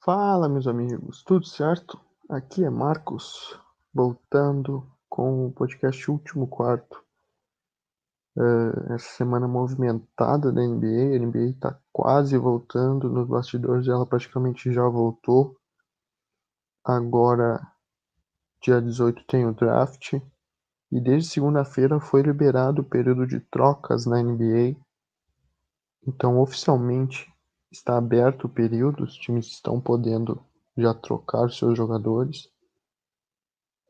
Fala, meus amigos, tudo certo? Aqui é Marcos, voltando com o podcast Último Quarto. Essa semana movimentada da NBA, a NBA está quase voltando, nos bastidores ela praticamente já voltou. Agora, dia 18, tem o draft, e desde segunda-feira foi liberado o período de trocas na NBA. Então, oficialmente, está aberto o período, os times estão podendo já trocar seus jogadores.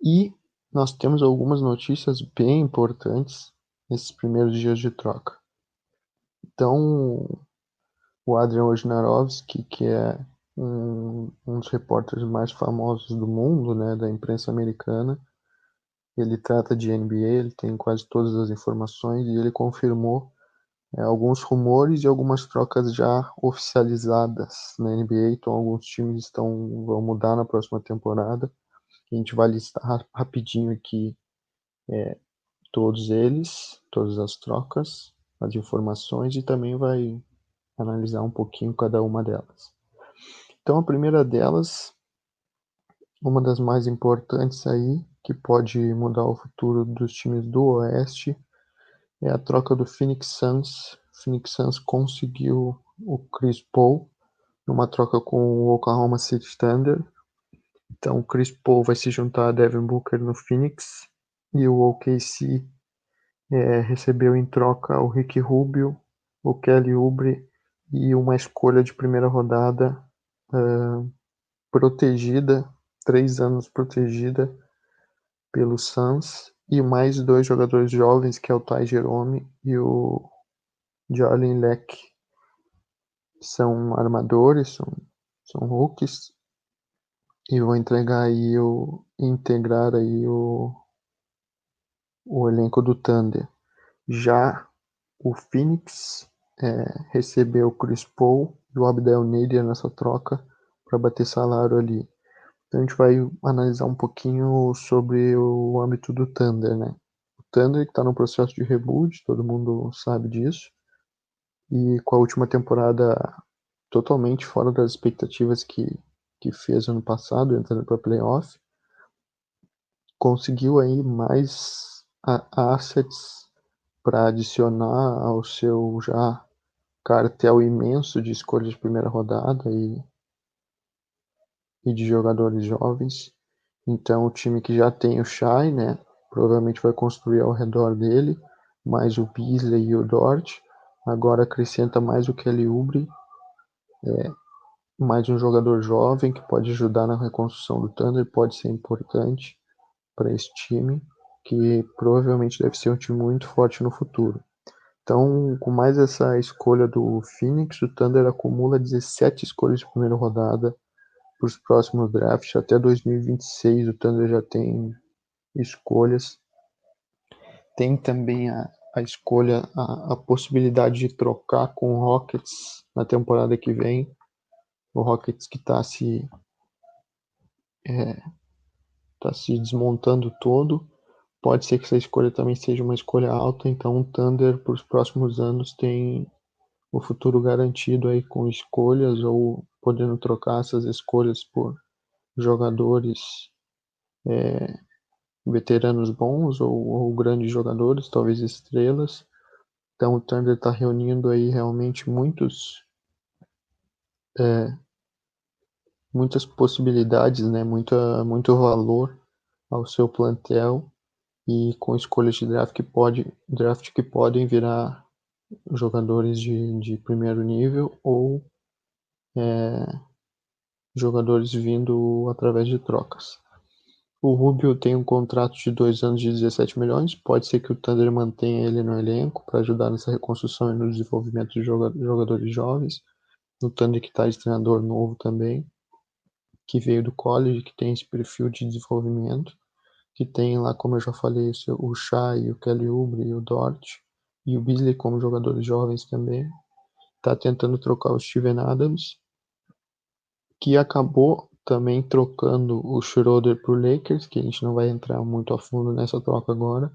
E nós temos algumas notícias bem importantes nesses primeiros dias de troca. Então, o Adrian Wojnarowski, que é um dos repórteres mais famosos do mundo, né, da imprensa americana, ele trata de NBA, ele tem quase todas as informações e ele confirmou alguns rumores e algumas trocas já oficializadas na NBA. Então, alguns times vão mudar na próxima temporada. A gente vai listar rapidinho aqui todos eles, todas as trocas, as informações e também vai analisar um pouquinho cada uma delas. Então, a primeira delas, uma das mais importantes aí, que pode mudar o futuro dos times do Oeste, é a troca do Phoenix Suns. O Phoenix Suns conseguiu o Chris Paul numa troca com o Oklahoma City Thunder. Então, o Chris Paul vai se juntar a Devin Booker no Phoenix e o OKC recebeu em troca o Ricky Rubio, o Kelly Oubre e uma escolha de primeira rodada protegida, 3 anos protegida pelo Suns, e mais dois jogadores jovens, que é o Ty Jerome e o Jalen Leck. São armadores, são rookies, e vão integrar aí o elenco do Thunder. Já o Phoenix recebeu o Chris Paul e o Abdel Nader nessa troca para bater salário ali. Então a gente vai analisar um pouquinho sobre o âmbito do Thunder, né? O Thunder está no processo de reboot, todo mundo sabe disso, e com a última temporada totalmente fora das expectativas que fez ano passado, entrando para playoff, conseguiu aí mais assets para adicionar ao seu já cartel imenso de escolhas de primeira rodada e de jogadores jovens. Então, o time que já tem o Shai, né, provavelmente vai construir ao redor dele, mais o Beasley e o Dort. Agora acrescenta mais o Kelly Oubre, mais um jogador jovem que pode ajudar na reconstrução do Thunder, pode ser importante para esse time, que provavelmente deve ser um time muito forte no futuro. Então, com mais essa escolha do Phoenix, o Thunder acumula 17 escolhas de primeira rodada para os próximos drafts. Até 2026 o Thunder já tem escolhas. Tem também a escolha, a possibilidade de trocar com o Rockets na temporada que vem. O Rockets que tá se desmontando todo. Pode ser que essa escolha também seja uma escolha alta, então o Thunder para os próximos anos tem o futuro garantido aí com escolhas ou podendo trocar essas escolhas por jogadores veteranos bons ou grandes jogadores, talvez estrelas. Então o Thunder está reunindo aí realmente muitas possibilidades, né? Muito valor ao seu plantel e com escolhas de draft que podem virar jogadores de primeiro nível ou jogadores vindo através de trocas. O Rubio tem um contrato de 2 anos de 17 milhões. Pode ser que o Thunder mantenha ele no elenco para ajudar nessa reconstrução e no desenvolvimento de jogadores jovens. O Thunder que está de treinador novo também, que veio do college, que tem esse perfil de desenvolvimento, que tem lá, como eu já falei, o Shai, o Kelly Oubre e o Dort, e o Beasley como jogadores jovens também. Está tentando trocar o Steven Adams, que acabou também trocando o Schroeder para o Lakers, que a gente não vai entrar muito a fundo nessa troca agora,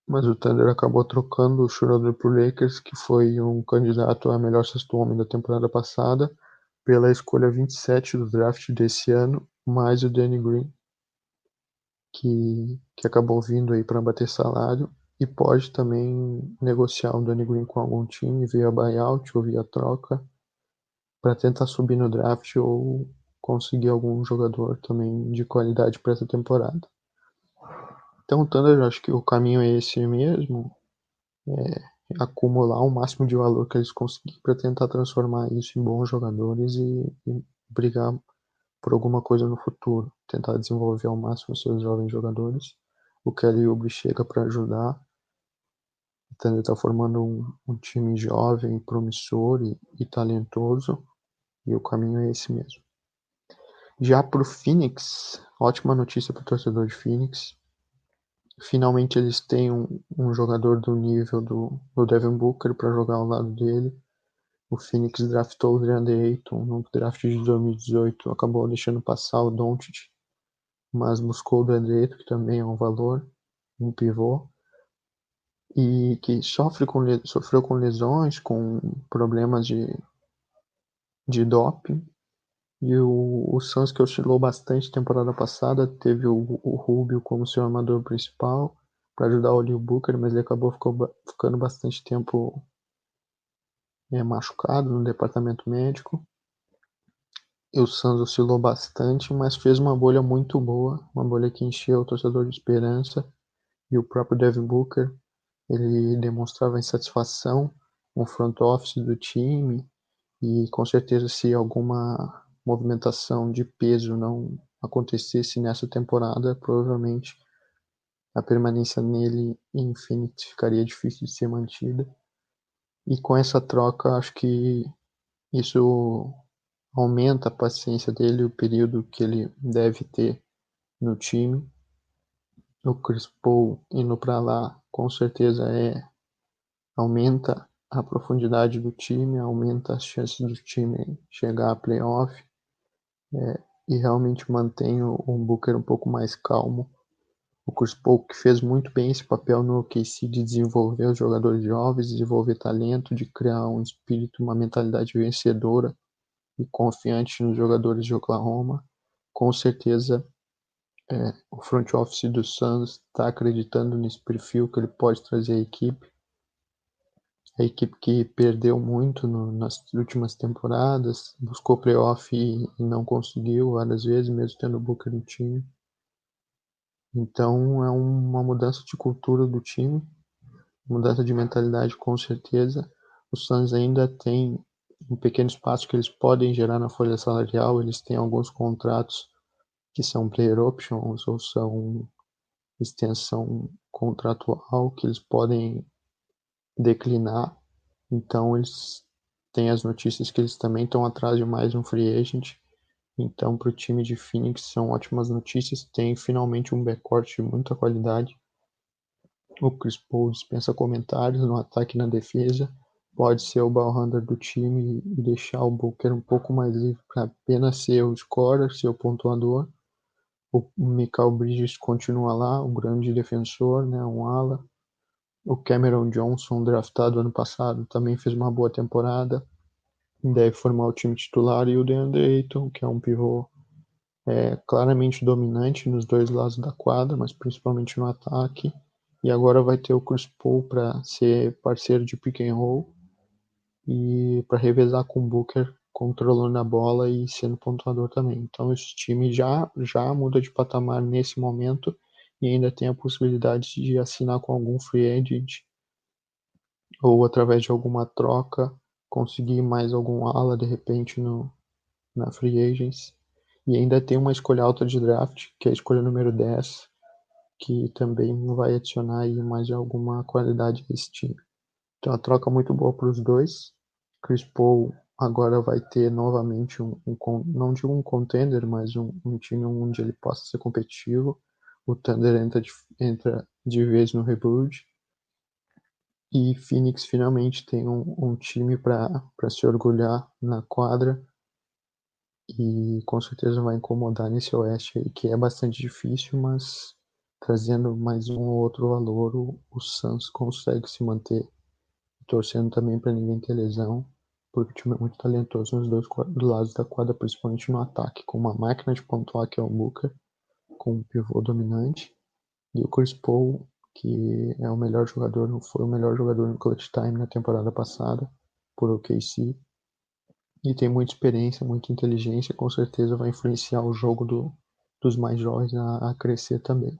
mas o Thunder acabou trocando o Schroeder para o Lakers, que foi um candidato a melhor sexto homem da temporada passada, pela escolha 27 do draft desse ano, mais o Danny Green, que acabou vindo aí para bater salário, e pode também negociar o Danny Green com algum time via buyout ou via troca para tentar subir no draft ou conseguir algum jogador também de qualidade para essa temporada. Então o Thunder, eu acho que o caminho é esse mesmo, acumular o máximo de valor que eles conseguirem para tentar transformar isso em bons jogadores e brigar por alguma coisa no futuro, tentar desenvolver ao máximo seus jovens jogadores. O Kelly Oubre chega para ajudar, então ele está formando um time jovem, promissor e talentoso, e o caminho é esse mesmo. Já para o Phoenix, ótima notícia para o torcedor de Phoenix. Finalmente eles têm um jogador do nível do Devin Booker para jogar ao lado dele. O Phoenix draftou o DeAndre Ayton no draft de 2018, acabou deixando passar o Doncic, mas buscou o DeAndre Ayton, que também é um valor, um pivô, e que sofreu com lesões, com problemas de doping. E o Suns, que oscilou bastante temporada passada, teve o Rubio como seu armador principal para ajudar o Lee Booker, mas ele acabou ficando bastante tempo machucado no departamento médico. E o Suns oscilou bastante, mas fez uma bolha muito boa, uma bolha que encheu o torcedor de esperança. E o próprio Devin Booker, ele demonstrava insatisfação com o front office do time, e com certeza se alguma movimentação de peso não acontecesse nessa temporada, provavelmente a permanência nele em Phoenix ficaria difícil de ser mantida. E com essa troca, acho que isso aumenta a paciência dele, o período que ele deve ter no time. O Chris Paul indo para lá, com certeza aumenta a profundidade do time, aumenta as chances do time chegar a playoff, e realmente mantém o Booker um pouco mais calmo. O Chris Paul, que fez muito bem esse papel no OKC de desenvolver os jogadores jovens, desenvolver talento, de criar um espírito, uma mentalidade vencedora e confiante nos jogadores de Oklahoma. Com certeza, o front office do Suns está acreditando nesse perfil que ele pode trazer à equipe. A equipe que perdeu muito nas últimas temporadas, buscou playoff e não conseguiu várias vezes, mesmo tendo o Booker no time. Então é uma mudança de cultura do time, mudança de mentalidade com certeza. O Suns ainda tem um pequeno espaço que eles podem gerar na folha salarial, eles têm alguns contratos que são player options ou são extensão contratual que eles podem declinar. Então eles têm as notícias que eles também estão atrás de mais um free agent. Então para o time de Phoenix são ótimas notícias. Tem finalmente um backcourt de muita qualidade. O Chris Paul dispensa comentários no ataque e na defesa. Pode ser o ball handler do time e deixar o Booker um pouco mais livre para apenas ser o scorer, ser o pontuador. O Mikal Bridges continua lá, um grande defensor, né, um ala. O Cameron Johnson, draftado ano passado, também fez uma boa temporada. Deve formar o time titular. E o DeAndre Ayton, que é um pivô claramente dominante nos dois lados da quadra, mas principalmente no ataque. E agora vai ter o Chris Paul para ser parceiro de pick and roll e para revezar com o Booker, controlando a bola e sendo pontuador também. Então esse time já muda de patamar nesse momento e ainda tem a possibilidade de assinar com algum free agent ou através de alguma troca conseguir mais algum ala de repente na free agents. E ainda tem uma escolha alta de draft, que é a escolha número 10, que também vai adicionar aí mais alguma qualidade a esse time. Então, a troca muito boa para os dois. Chris Paul agora vai ter novamente não digo um contender, mas um time onde ele possa ser competitivo. O Thunder entra de vez no rebuild. E Phoenix finalmente tem um time para se orgulhar na quadra e com certeza vai incomodar nesse Oeste aí, que é bastante difícil, mas trazendo mais um ou outro valor, o Suns consegue se manter, torcendo também para ninguém ter lesão porque o time é muito talentoso nos dois lados da quadra, principalmente no ataque, com uma máquina de pontuar que é o Booker, com um pivô dominante, e o Chris Paul, que é o melhor jogador, foi o melhor jogador no clutch time na temporada passada, por OKC, e tem muita experiência, muita inteligência, com certeza vai influenciar o jogo dos mais jovens a crescer também.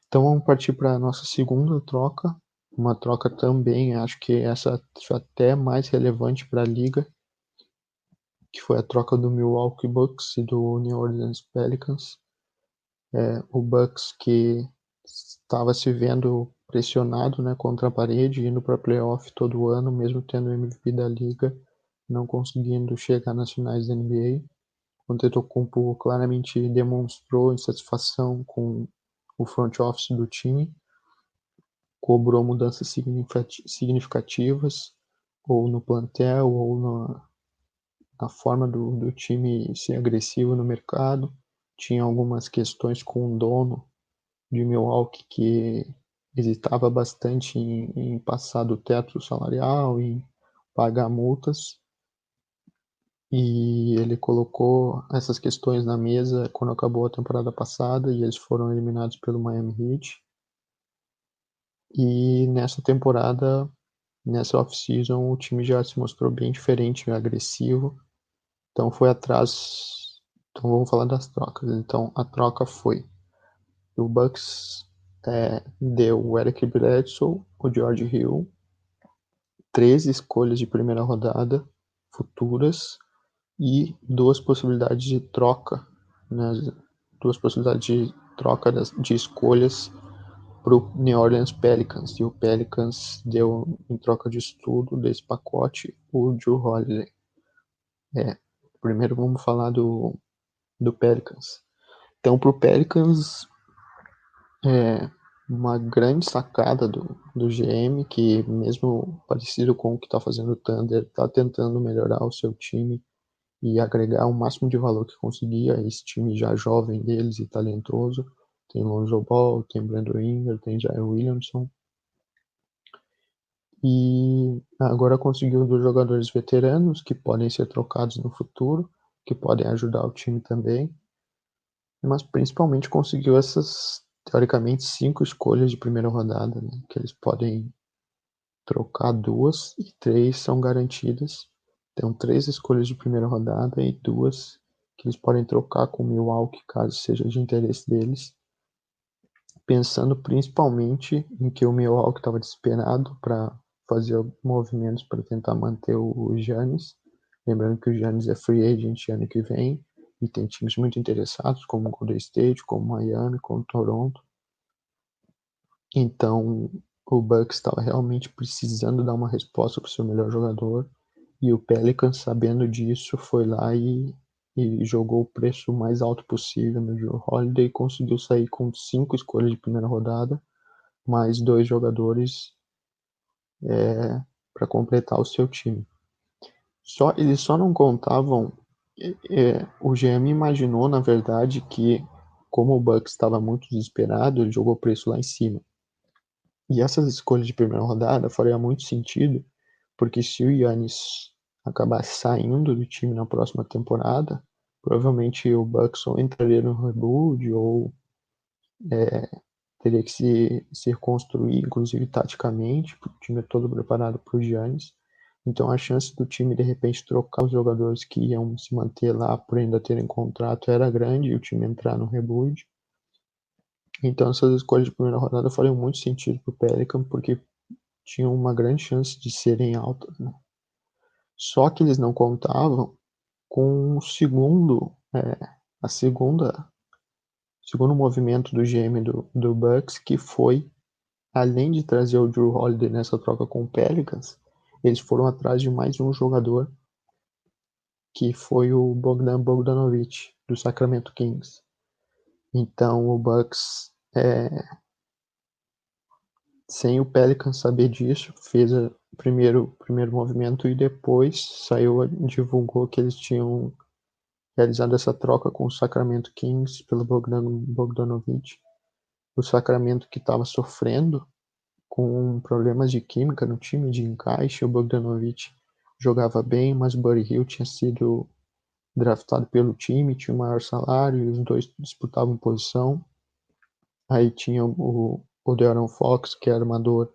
Então vamos partir para a nossa segunda troca, uma troca também, acho que essa até mais relevante para a liga, que foi a troca do Milwaukee Bucks e do New Orleans Pelicans. O Bucks que estava se vendo pressionado, né, contra a parede, indo para playoff todo ano, mesmo tendo o MVP da liga, não conseguindo chegar nas finais da NBA. O Antetokounmpo claramente demonstrou insatisfação com o front office do time, cobrou mudanças significativas, ou no plantel, ou na forma do time ser agressivo no mercado. Tinha algumas questões com o dono de Milwaukee que hesitava bastante em passar do teto salarial, em pagar multas. E ele colocou essas questões na mesa quando acabou a temporada passada e eles foram eliminados pelo Miami Heat. E nessa temporada, nessa off-season, o time já se mostrou bem diferente, agressivo. Então foi atrás. Então vamos falar das trocas. Então a troca foi: o Bucks deu o Eric Bledsoe, o George Hill, 13 escolhas de primeira rodada futuras e duas possibilidades de troca, né, duas possibilidades de troca de escolhas para o New Orleans Pelicans. E o Pelicans deu, em troca disso tudo, desse pacote, o Jrue Holiday. Primeiro vamos falar do Pelicans. Então, para o Pelicans, uma grande sacada do GM, que mesmo parecido com o que está fazendo o Thunder, está tentando melhorar o seu time e agregar o máximo de valor que conseguia a esse time já jovem deles e talentoso. Tem Lonzo Ball, tem Brandon Ingram, tem Zion Williamson. E agora conseguiu dos jogadores veteranos que podem ser trocados no futuro, que podem ajudar o time também. Mas principalmente conseguiu essas, teoricamente, 5 escolhas de primeira rodada, né? Que eles podem trocar 2 e 3 são garantidas. Então 3 escolhas de primeira rodada e 2 que eles podem trocar com o Milwaukee, caso seja de interesse deles. Pensando principalmente em que o Milwaukee estava desesperado para fazer movimentos para tentar manter o Giannis. Lembrando que o Giannis é free agent ano que vem e tem times muito interessados, como o Golden State, como Miami, como Toronto. Então, o Bucks estava realmente precisando dar uma resposta para o seu melhor jogador, e o Pelicans, sabendo disso, foi lá e jogou o preço mais alto possível no Jrue Holiday e conseguiu sair com 5 escolhas de primeira rodada, mais 2 jogadores para completar o seu time. Eles só não contavam. O GM imaginou, na verdade, que como o Bucks estava muito desesperado, ele jogou o preço lá em cima. E essas escolhas de primeira rodada fariam muito sentido, porque se o Giannis acabar saindo do time na próxima temporada, provavelmente o Bucks ou entraria no rebuild ou teria que se reconstruir, inclusive taticamente, porque o time é todo preparado para o Giannis. Então a chance do time de repente trocar os jogadores que iam se manter lá por ainda terem contrato era grande e o time entrar no rebuild. Então essas escolhas de primeira rodada fariam muito sentido para o Pelican, porque tinham uma grande chance de serem altas, né? Só que eles não contavam com a segundo movimento do GM do Bucks, que foi, além de trazer o Jrue Holiday nessa troca com o Pelicans, eles foram atrás de mais um jogador, que foi o Bogdan Bogdanovic, do Sacramento Kings. Então o Bucks, sem o Pelicans saber disso, fez o primeiro movimento e depois divulgou que eles tinham realizado essa troca com o Sacramento Kings pelo Bogdan Bogdanovic. O Sacramento, que estava sofrendo com problemas de química no time, de encaixe, o Bogdanovic jogava bem, mas o Buddy Hield tinha sido draftado pelo time, tinha o maior salário, e os dois disputavam posição. Aí tinha o De'Aaron Fox, que é armador,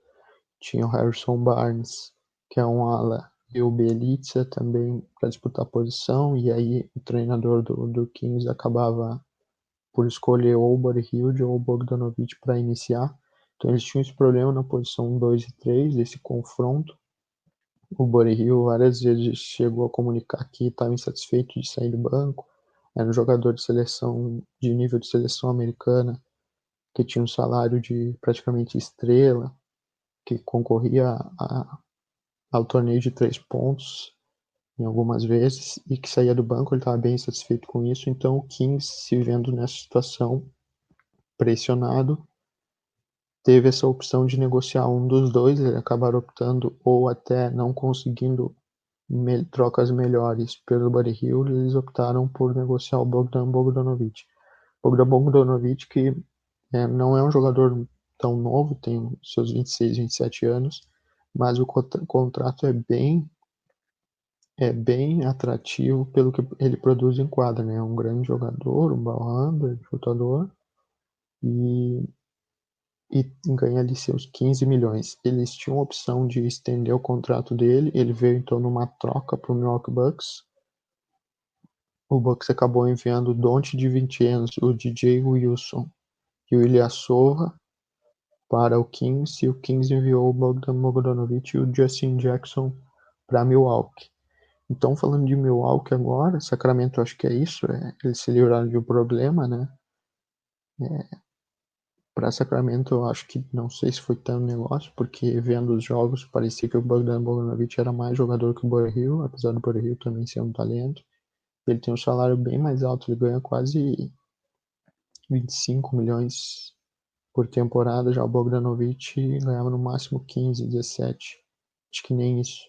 tinha o Harrison Barnes, que é um ala, e o Bjelica também para disputar posição, e aí o treinador do Kings acabava por escolher ou o Buddy Hield ou o Bogdanovic para iniciar. Então eles tinham esse problema na posição 2 e 3, desse confronto. O Buddy Hield várias vezes chegou a comunicar que estava insatisfeito de sair do banco. Era um jogador de seleção, de nível de seleção americana, que tinha um salário de praticamente estrela, que concorria ao torneio de 3 pontos em algumas vezes, e que saía do banco. Ele estava bem insatisfeito com isso. Então o Kings, se vendo nessa situação, pressionado, teve essa opção de negociar um dos dois. Ele acabaram optando, ou até não conseguindo trocas melhores pelo Buddy Hield, eles optaram por negociar o Bogdan Bogdanovic. Bogdan Bogdanovic, que não é um jogador tão novo, tem seus 26, 27 anos, mas o contrato é bem atrativo pelo que ele produz em quadra, né? É um grande jogador, um ball handler, chutador, e ganha ali seus 15 milhões. Eles tinham a opção de estender o contrato dele, ele veio então numa troca para o Milwaukee Bucks. O Bucks acabou enviando o Donte de 20 anos, o DJ Wilson e o Ilyasova para o Kings, e o Kings enviou o Bogdan Bogdanovic e o Justin Jackson para Milwaukee. Então, falando de Milwaukee agora, Sacramento, acho que é isso, eles se livraram de um problema, né? Para Sacramento, eu acho que não sei se foi tão negócio, porque vendo os jogos, parecia que o Bogdan Bogdanovic era mais jogador que o Buddy Hield, apesar do Buddy Hield também ser um talento. Ele tem um salário bem mais alto, ele ganha quase 25 milhões por temporada, já o Bogdanovic ganhava no máximo 15, 17, acho que nem isso.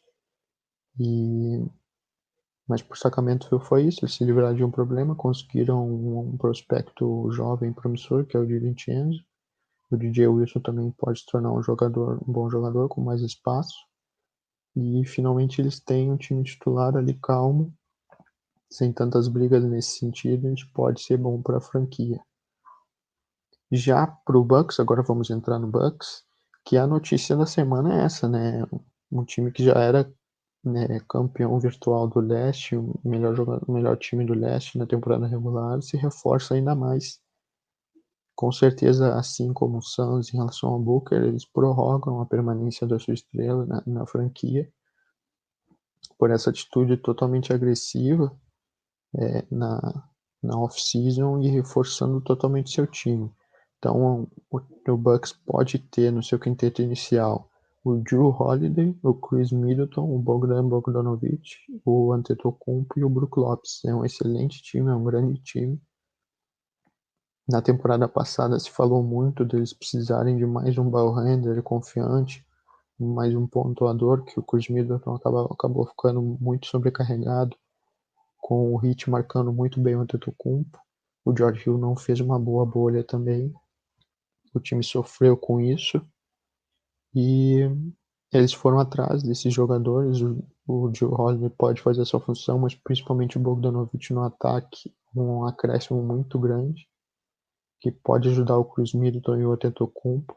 Mas por Sacramento foi isso, eles se livraram de um problema, conseguiram um prospecto jovem promissor, que é o de 20 anos. O DJ Wilson também pode se tornar um bom jogador com mais espaço. E finalmente eles têm um time titular ali calmo, sem tantas brigas nesse sentido, isso pode ser bom para a franquia. Já para o Bucks, agora vamos entrar no Bucks, que a notícia da semana é essa, né? Um time que já era, né, campeão virtual do leste, o melhor time do leste na temporada regular, se reforça ainda mais. Com certeza, assim como o Suns em relação ao Booker, eles prorrogam a permanência da sua estrela na franquia por essa atitude totalmente agressiva, na, na off-season, e reforçando totalmente seu time. Então, o Bucks pode ter no seu quinteto inicial o Jrue Holiday, o Chris Middleton, o Bogdan Bogdanovic, o Antetokounmpo e o Brook Lopes. É um excelente time, é um grande time. Na temporada passada se falou muito deles precisarem de mais um ball handler confiante, mais um pontuador, que o Chris Middleton acabou ficando muito sobrecarregado, com o Heat marcando muito bem o Antetokounmpo. O George Hill não fez uma boa bolha também. O time sofreu com isso e eles foram atrás desses jogadores. O Joe Holiday pode fazer essa função, mas principalmente o Bogdanovic no ataque, um acréscimo muito grande, que pode ajudar o Chris Middleton e o Antetokounmpo.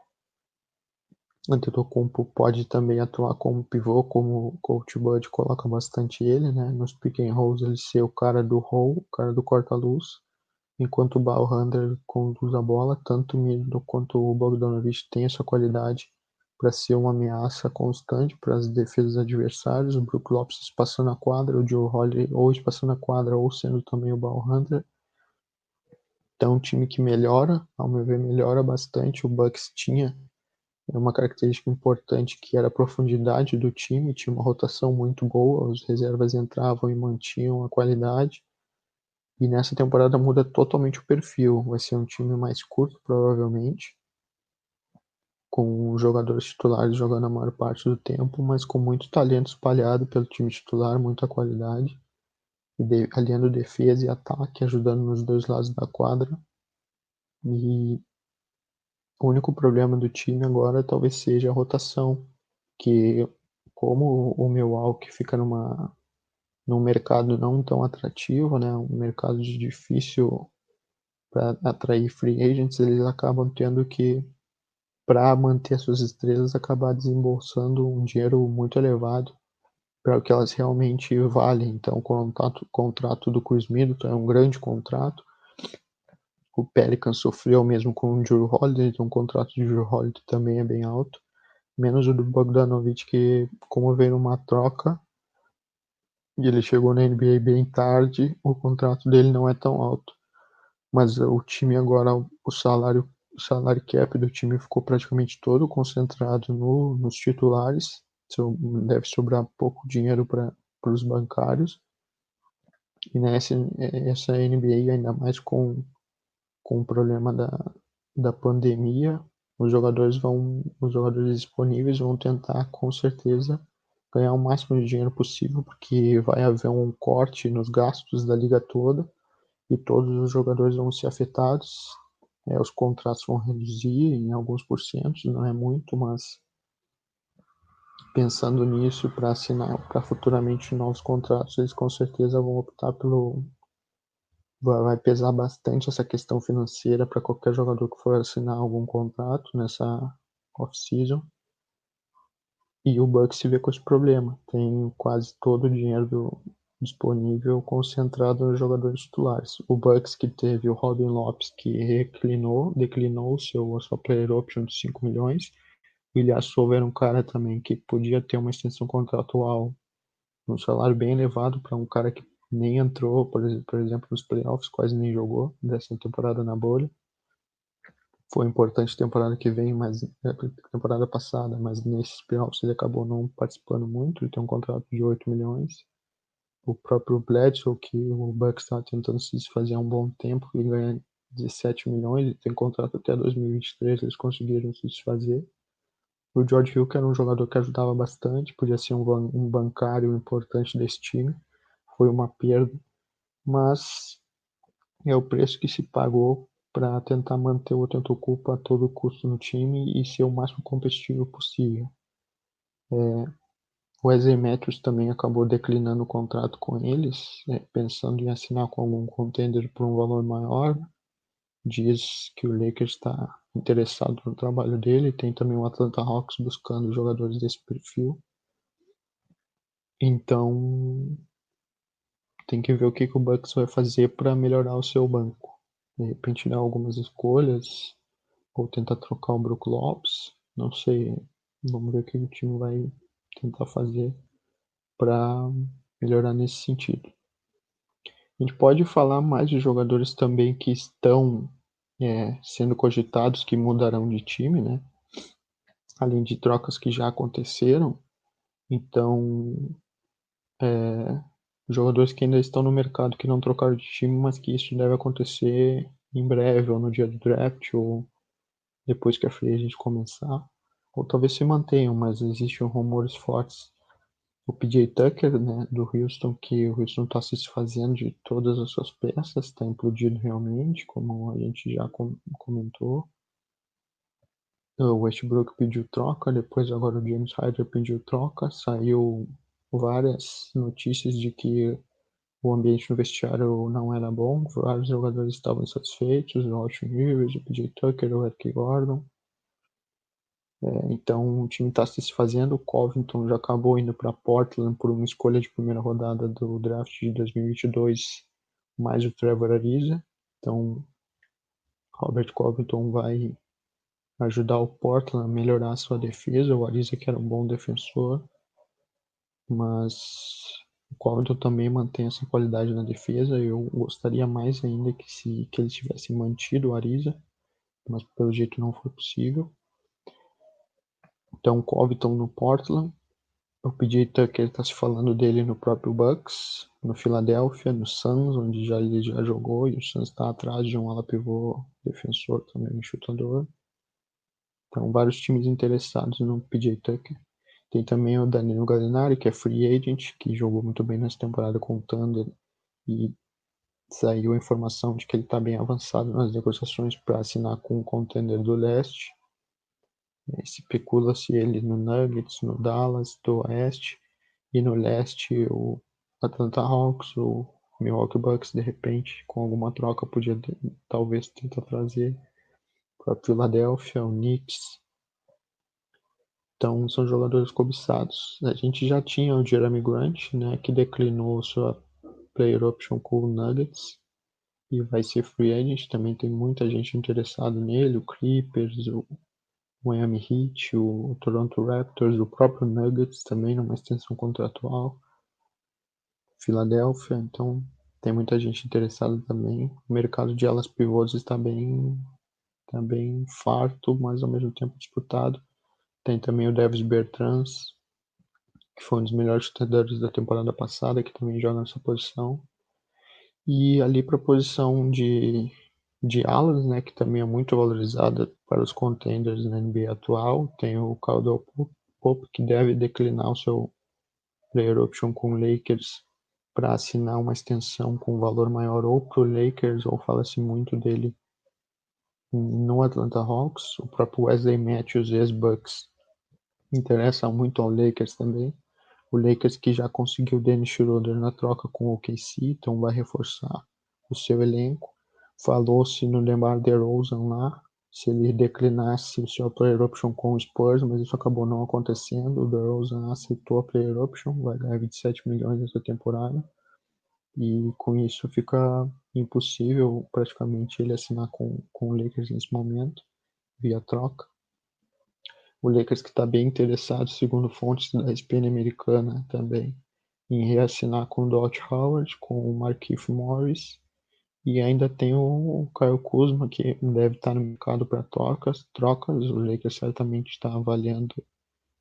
O Antetokounmpo pode também atuar como pivô, como o Coach Bud coloca bastante ele, né? Nos pick and rolls, ele ser o cara do roll, o cara do corta-luz, enquanto o ball handler conduz a bola. Tanto o Middleton quanto o Bogdanovic tem essa qualidade para ser uma ameaça constante para as defesas adversárias. O Brook Lopes espaçando a quadra, o Joe Holiday ou espaçando a quadra ou sendo também o ball handler. Então, um time que melhora, ao meu ver, melhora bastante. O Bucks tinha uma característica importante, que era a profundidade do time, tinha uma rotação muito boa, os reservas entravam e mantinham a qualidade. E nessa temporada muda totalmente o perfil, vai ser um time mais curto, provavelmente, com os jogadores titulares jogando a maior parte do tempo, mas com muito talento espalhado pelo time titular, muita qualidade, aliando defesa e ataque, ajudando nos dois lados da quadra. E o único problema do time agora talvez seja a rotação, que como o Milwaukee fica num mercado não tão atrativo, né, um mercado de difícil para atrair free agents, eles acabam tendo que, para manter as suas estrelas, acabar desembolsando um dinheiro muito elevado para o que elas realmente valem. Então, o contrato do Chris Middleton é um grande contrato. O Pelicans sofreu mesmo com o Jrue Holiday, então o contrato de Jrue Holiday também é bem alto. Menos o do Bogdanovic, que, como veio numa troca e ele chegou na NBA bem tarde, o contrato dele não é tão alto. Mas o time agora, o salário cap do time ficou praticamente todo concentrado nos titulares. Deve sobrar pouco dinheiro para os bancários. E essa NBA, ainda mais com o problema da pandemia, os jogadores disponíveis vão tentar, com certeza, ganhar o máximo de dinheiro possível, porque vai haver um corte nos gastos da liga toda e todos os jogadores vão ser afetados. Os contratos vão reduzir em alguns porcentos, não é muito, mas pensando nisso para assinar para futuramente novos contratos, eles com certeza vão optar pelo. Vai pesar bastante essa questão financeira para qualquer jogador que for assinar algum contrato nessa off-season. E o Bucks se vê com esse problema. Tem quase todo o dinheiro disponível concentrado nos jogadores titulares. O Bucks, que teve o Robin Lopes, que declinou a sua player option de 5 milhões. O Ilyasova era um cara também que podia ter uma extensão contratual, um salário bem elevado para um cara que nem entrou, por exemplo, nos playoffs, quase nem jogou dessa temporada na bolha. Foi importante temporada que vem, mas temporada passada, mas nesses playoffs ele acabou não participando muito. Ele tem um contrato de 8 milhões. O próprio Bledsoe, que o Bucks está tentando se desfazer há um bom tempo, ele ganha 17 milhões, ele tem contrato até 2023, eles conseguiram se desfazer. O George Hill, que era um jogador que ajudava bastante, podia ser um bancário importante desse time, foi uma perda, mas é o preço que se pagou para tentar manter o Antetokounmpo a todo custo no time e ser o máximo competitivo possível. O Wesley Matthews também acabou declinando o contrato com eles, pensando em assinar com algum contender por um valor maior. Diz que o Lakers está interessado no trabalho dele. Tem também o Atlanta Hawks buscando jogadores desse perfil. Então, tem que ver o que o Bucks vai fazer para melhorar o seu banco. De repente, dar algumas escolhas ou tentar trocar o Brook Lopes. Não sei. Vamos ver o que o time vai tentar fazer para melhorar nesse sentido. A gente pode falar mais de jogadores também que estão sendo cogitados que mudarão de time, né? Além de trocas que já aconteceram. Então, jogadores que ainda estão no mercado que não trocaram de time, mas que isso deve acontecer em breve, ou no dia do draft, ou depois que a free agency começar. Ou talvez se mantenham, mas existem rumores fortes. O PJ Tucker, né, do Houston, que o Houston está se desfazendo de todas as suas peças, está implodindo realmente, como a gente já comentou. O Westbrook pediu troca, depois agora o James Harden pediu troca. Saiu várias notícias de que o ambiente no vestiário não era bom, vários jogadores estavam insatisfeitos, o Austin Rivers, o PJ Tucker, o Eric Gordon. Então o time está se desfazendo. O Covington já acabou indo para Portland por uma escolha de primeira rodada do draft de 2022, mais o Trevor Ariza. Então Robert Covington vai ajudar o Portland a melhorar a sua defesa. O Ariza, que era um bom defensor, mas o Covington também mantém essa qualidade na defesa. Eu gostaria mais ainda que eles tivessem mantido o Ariza, mas pelo jeito não foi possível. Então, o Covington no Portland. O PJ Tucker está se falando dele no próprio Bucks, no Philadelphia, no Suns, onde ele já jogou, e o Suns está atrás de um ala pivô defensor também, um chutador. Então, vários times interessados no PJ Tucker. Tem também o Danilo Gallinari, que é free agent, que jogou muito bem nessa temporada com o Thunder, e saiu a informação de que ele está bem avançado nas negociações para assinar com o contender do leste. Especula-se ele no Nuggets, no Dallas do Oeste, e no Leste o Atlanta Hawks, o Milwaukee Bucks, de repente, com alguma troca, podia talvez tentar trazer para Philadelphia, o Knicks. Então, são jogadores cobiçados. A gente já tinha o Jeremy Grant, né, que declinou sua player option com o Nuggets e vai ser free agent. Também tem muita gente interessada nele, o Clippers, o Miami Heat, o Toronto Raptors, o próprio Nuggets também numa extensão contratual, Filadélfia, então tem muita gente interessada também. O mercado de alas pivôs está bem farto, mas ao mesmo tempo disputado. Tem também o Davis Bertans, que foi um dos melhores chutadores da temporada passada, que também joga nessa posição. E ali para a posição de alas, né, que também é muito valorizada para os contenders na NBA atual, tem o Caldwell Pope, que deve declinar o seu player option com o Lakers para assinar uma extensão com valor maior ou para o Lakers, ou fala-se muito dele no Atlanta Hawks. O próprio Wesley Matthews, ex-Bucks, interessa muito ao Lakers também. O Lakers que já conseguiu Dennis Schroeder na troca com o OKC, então vai reforçar o seu elenco. Falou-se no DeMar DeRozan lá, se ele declinasse o seu player option com o Spurs, mas isso acabou não acontecendo. O DeRozan aceitou a player option, vai ganhar 27 milhões nessa temporada. E com isso fica impossível praticamente ele assinar com o Lakers nesse momento, via troca. O Lakers que está bem interessado, segundo fontes da ESPN americana também, em reassinar com o Dwight Howard, com o Markieff Morris, e ainda tem o Kyle Kuzma, que deve estar no mercado para trocas. O Lakers certamente está avaliando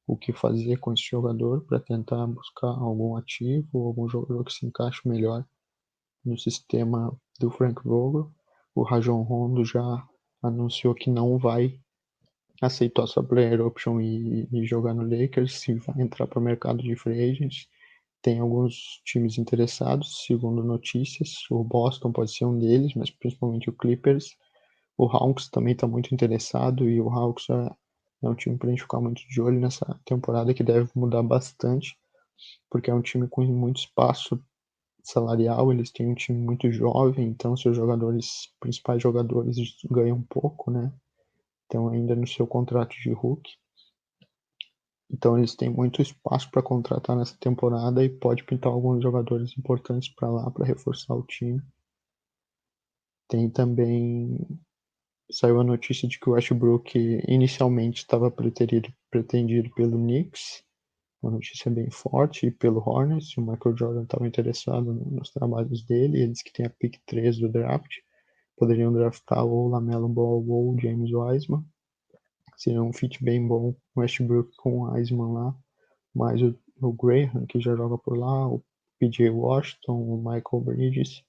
o que fazer com esse jogador para tentar buscar algum ativo, algum jogador que se encaixe melhor no sistema do Frank Vogel. O Rajon Rondo já anunciou que não vai aceitar sua player option e jogar no Lakers, se vai entrar para o mercado de free agents. Tem alguns times interessados, segundo notícias. O Boston pode ser um deles, mas principalmente o Clippers. O Hawks também está muito interessado, e o Hawks é um time para a gente ficar muito de olho nessa temporada, que deve mudar bastante, porque é um time com muito espaço salarial. Eles têm um time muito jovem, então seus principais jogadores ganham pouco, né? Estão ainda no seu contrato de rookie. Então eles têm muito espaço para contratar nessa temporada e pode pintar alguns jogadores importantes para lá para reforçar o time. Tem também saiu a notícia de que o Westbrook inicialmente estava pretendido pelo Knicks, uma notícia bem forte, e pelo Hornets. O Michael Jordan estava interessado nos trabalhos dele. Eles que têm a pick 3 do draft poderiam draftar ou o LaMelo Ball ou o James Wiseman. Seria um fit bem bom, o Westbrook com o Wiseman lá, mais o Graham, que já joga por lá, o PJ Washington, o Michael Bridges.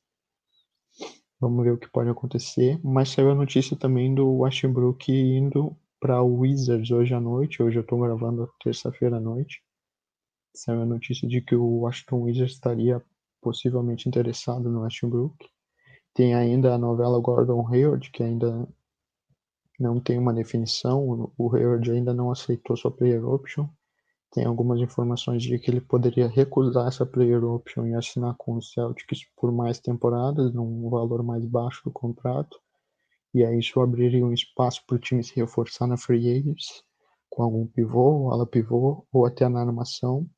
Vamos ver o que pode acontecer. Mas saiu a notícia também do Westbrook indo para o Wizards hoje à noite. Hoje eu estou gravando terça-feira à noite. Saiu a notícia de que o Washington Wizards estaria possivelmente interessado no Westbrook. Tem ainda a novela Gordon Hayward, que ainda não tem uma definição. O Hayward ainda não aceitou sua player option. Tem algumas informações de que ele poderia recusar essa player option e assinar com o Celtics por mais temporadas, num valor mais baixo do contrato. E aí isso abriria um espaço para o time se reforçar na free agents, com algum pivô, ala pivô, ou até na armação.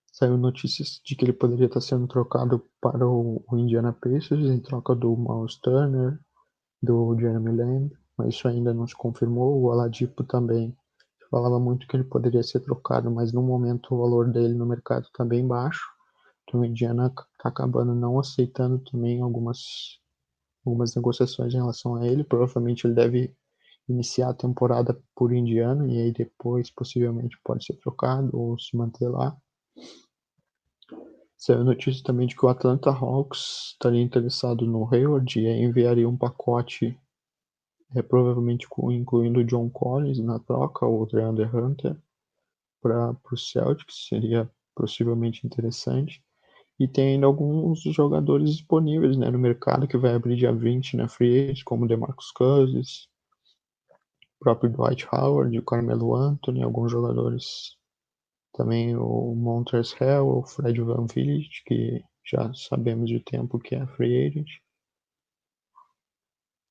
Saiu notícias de que ele poderia estar sendo trocado para o Indiana Pacers em troca do Miles Turner, do Jeremy Lamb, mas isso ainda não se confirmou. O Oladipo também falava muito que ele poderia ser trocado, mas no momento o valor dele no mercado está bem baixo. Então o Indiana está acabando não aceitando também algumas negociações em relação a ele. Provavelmente ele deve iniciar a temporada por Indiana e aí depois possivelmente pode ser trocado ou se manter lá. Saiu notícia também de que o Atlanta Hawks estaria interessado no Hayward e enviaria um pacote, provavelmente incluindo o John Collins na troca, ou o DeAndre Hunter, para o Celtics. Seria possivelmente interessante. E tem ainda alguns jogadores disponíveis, né, no mercado, que vai abrir dia 20 na Free Agents, como o DeMarcus Cousins, próprio Dwight Howard, o Carmelo Anthony, alguns jogadores também, o Montrezl Harrell, o Fred VanVleet, que já sabemos de tempo que é free agent.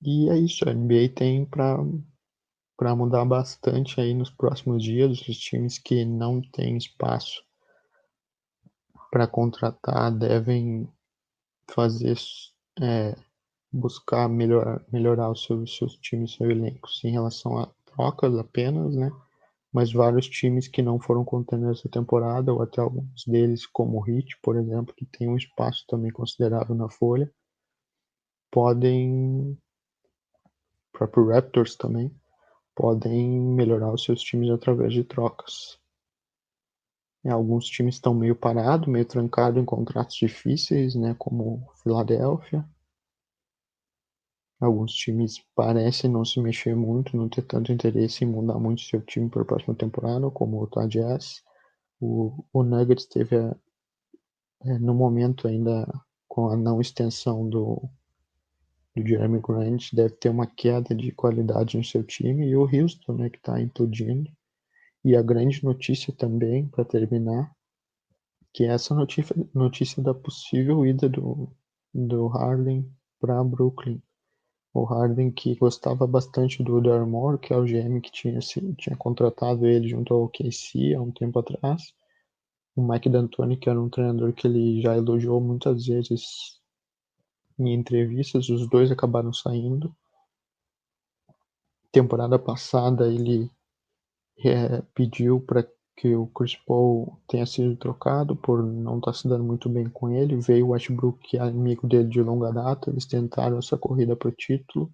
E é isso, a NBA tem para mudar bastante aí nos próximos dias. Os times que não têm espaço para contratar devem fazer, buscar melhorar os seus times, seus elencos em relação a trocas apenas, né? Mas vários times que não foram contenders essa temporada, ou até alguns deles, como o Heat, por exemplo, que tem um espaço também considerável na folha, podem, o próprio Raptors também, podem melhorar os seus times através de trocas. Alguns times estão meio parados, meio trancados em contratos difíceis, né, como Philadelphia. Alguns times parecem não se mexer muito, não ter tanto interesse em mudar muito seu time para a próxima temporada, como o Utah Jazz. O Nuggets teve, no momento ainda, com a não extensão do Jeremy Grant, deve ter uma queda de qualidade no seu time. E o Houston, né, que está implodindo. E a grande notícia também, para terminar, que é essa notícia da possível ida do Harden para Brooklyn. O Harden, que gostava bastante do Daryl Morey, que é o GM que tinha contratado ele junto ao OKC há um tempo atrás. O Mike D'Antoni, que era um treinador que ele já elogiou muitas vezes em entrevistas, os dois acabaram saindo. Temporada passada ele pediu para que o Chris Paul tenha sido trocado por não estar se dando muito bem com ele. Veio o Westbrook, que é amigo dele de longa data, eles tentaram essa corrida para o título.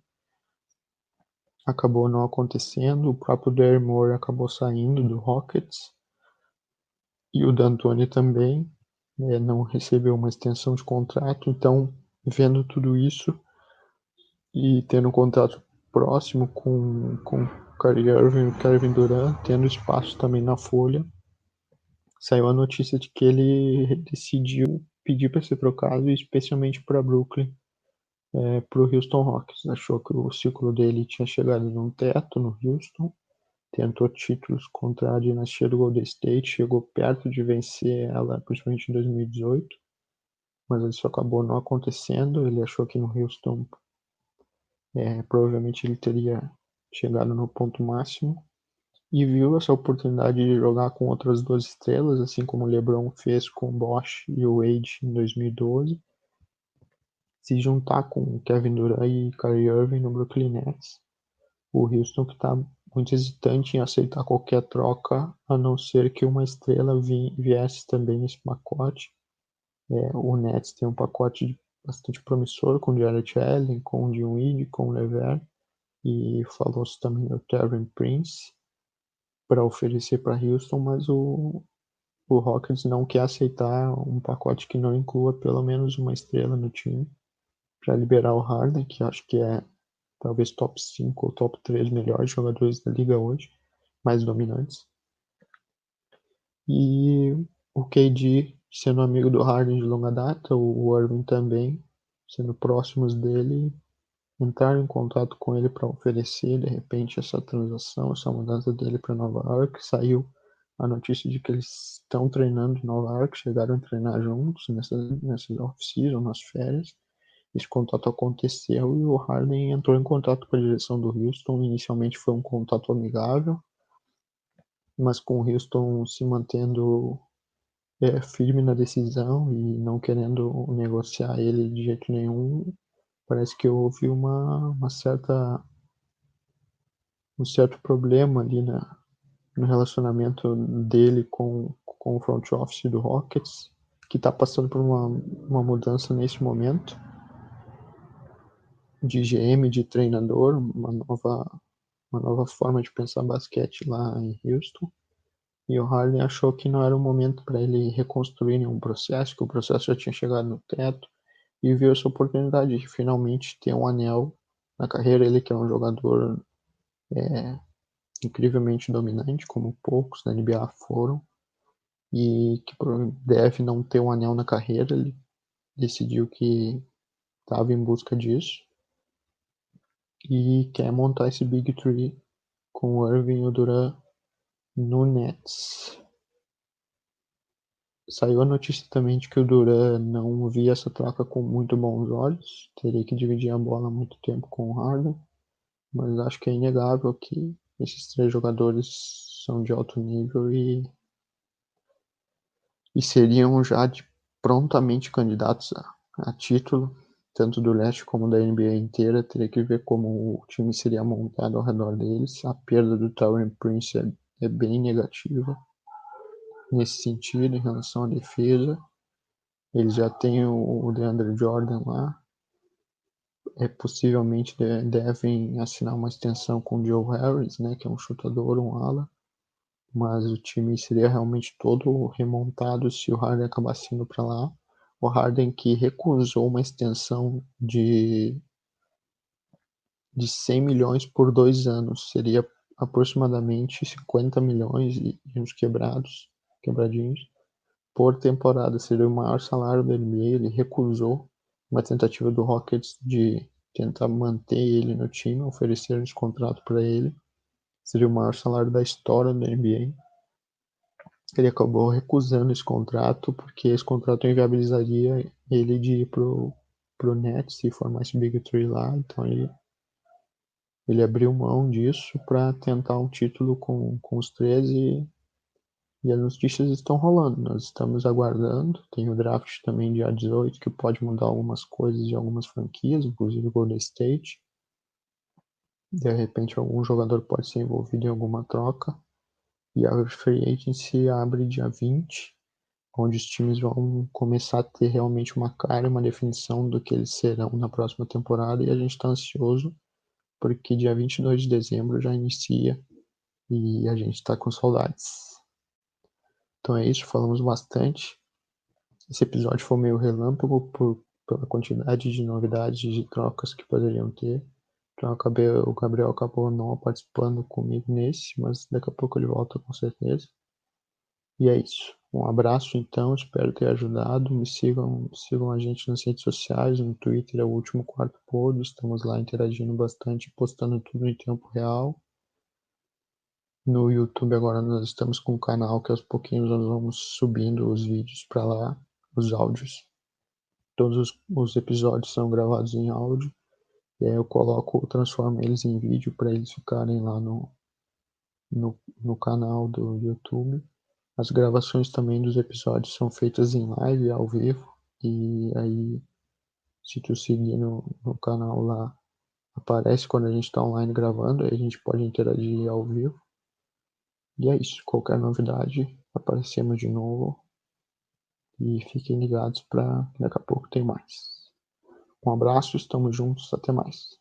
Acabou não acontecendo, o próprio Daryl Morey acabou saindo do Rockets. E o D'Antoni também não recebeu uma extensão de contrato. Então, vendo tudo isso e tendo um contrato próximo com o Kyrie Irving e o Kevin Durant, tendo espaço também na folha, saiu a notícia de que ele decidiu pedir para ser trocado, especialmente para Brooklyn, para o Houston Rockets. Achou que o ciclo dele tinha chegado num teto no Houston, tentou títulos contra a dinastia do Golden State, chegou perto de vencer ela, principalmente em 2018, mas isso acabou não acontecendo. Ele achou que no Houston provavelmente ele teria chegado no ponto máximo e viu essa oportunidade de jogar com outras duas estrelas, assim como o LeBron fez com o Bosh e o Wade em 2012, se juntar com o Kevin Durant e Kyrie Irving no Brooklyn Nets. O Houston que está muito hesitante em aceitar qualquer troca, a não ser que uma estrela viesse também nesse pacote. O Nets tem um pacote bastante promissor com o Jarrett Allen, com o Dinwiddie, com o Levert, e falou-se também do Taurean Prince para oferecer para Houston, mas o Rockets não quer aceitar um pacote que não inclua pelo menos uma estrela no time para liberar o Harden, que acho que é talvez top 5 ou top 3 melhores jogadores da liga hoje, mais dominantes. E o KD sendo amigo do Harden de longa data, o Irving também, sendo próximos dele, entraram em contato com ele para oferecer de repente essa transação, essa mudança dele para Nova York. Saiu a notícia de que eles estão treinando em Nova York, chegaram a treinar juntos nessas off-season, nas férias. Esse contato aconteceu e o Harden entrou em contato com a direção do Houston. Inicialmente foi um contato amigável, mas com o Houston se mantendo firme na decisão e não querendo negociar ele de jeito nenhum, parece que houve um certo problema ali no relacionamento dele com o front office do Rockets, que está passando por uma mudança nesse momento de GM, de treinador, uma nova forma de pensar basquete lá em Houston. E o Harden achou que não era o momento para ele reconstruir nenhum processo, que o processo já tinha chegado no teto, e viu essa oportunidade de finalmente ter um anel na carreira. Ele que é um jogador incrivelmente dominante, como poucos na NBA foram, e que deve não ter um anel na carreira. Ele decidiu que estava em busca disso e quer montar esse Big Three com o Irving e o Durant no Nets. Saiu a notícia também de que o Durant não via essa troca com muito bons olhos, teria que dividir a bola há muito tempo com o Harden, mas acho que é inegável que esses três jogadores são de alto nível e seriam já prontamente candidatos a título, tanto do leste como da NBA inteira. Teria que ver como o time seria montado ao redor deles. A perda do Taurean Prince é bem negativa nesse sentido, em relação à defesa. Eles já têm o DeAndre Jordan lá. Possivelmente devem assinar uma extensão com o Joe Harris, né, que é um chutador, um ala. Mas o time seria realmente todo remontado se o Harden acabasse indo para lá. O Harden, que recusou uma extensão de 100 milhões por 2 anos, seria aproximadamente 50 milhões e uns quebradinhos, por temporada. Seria o maior salário da NBA. Ele recusou uma tentativa do Rockets de tentar manter ele no time, oferecer esse contrato para ele. Seria o maior salário da história da NBA. Ele acabou recusando esse contrato, porque esse contrato inviabilizaria ele de ir pro Nets e formar esse Big Three lá. Então ele abriu mão disso para tentar um título com os 13 e as notícias estão rolando. Nós estamos aguardando. Tem o draft também dia 18, que pode mudar algumas coisas de algumas franquias, inclusive o Golden State. De repente algum jogador pode ser envolvido em alguma troca. E a Free Agency abre dia 20, onde os times vão começar a ter realmente uma cara, uma definição do que eles serão na próxima temporada, e a gente está ansioso, porque dia 22 de dezembro já inicia e a gente está com saudades. Então é isso, falamos bastante. Esse episódio foi meio relâmpago pela quantidade de novidades de trocas que poderiam ter. Então o Gabriel acabou não participando comigo nesse, mas daqui a pouco ele volta com certeza. E é isso. Um abraço então, espero ter ajudado. Sigam a gente nas redes sociais, no Twitter é o Último Quarto Pod, estamos lá interagindo bastante, postando tudo em tempo real. No YouTube agora nós estamos com um canal que aos pouquinhos nós vamos subindo os vídeos para lá, os áudios. Todos os episódios são gravados em áudio, e aí eu transformo eles em vídeo para eles ficarem lá no canal do YouTube. As gravações também dos episódios são feitas em live, ao vivo, e aí, se tu seguir no canal lá, aparece quando a gente está online gravando, aí a gente pode interagir ao vivo. E é isso, qualquer novidade, aparecemos de novo, e fiquem ligados para daqui a pouco tem mais. Um abraço, estamos juntos, até mais.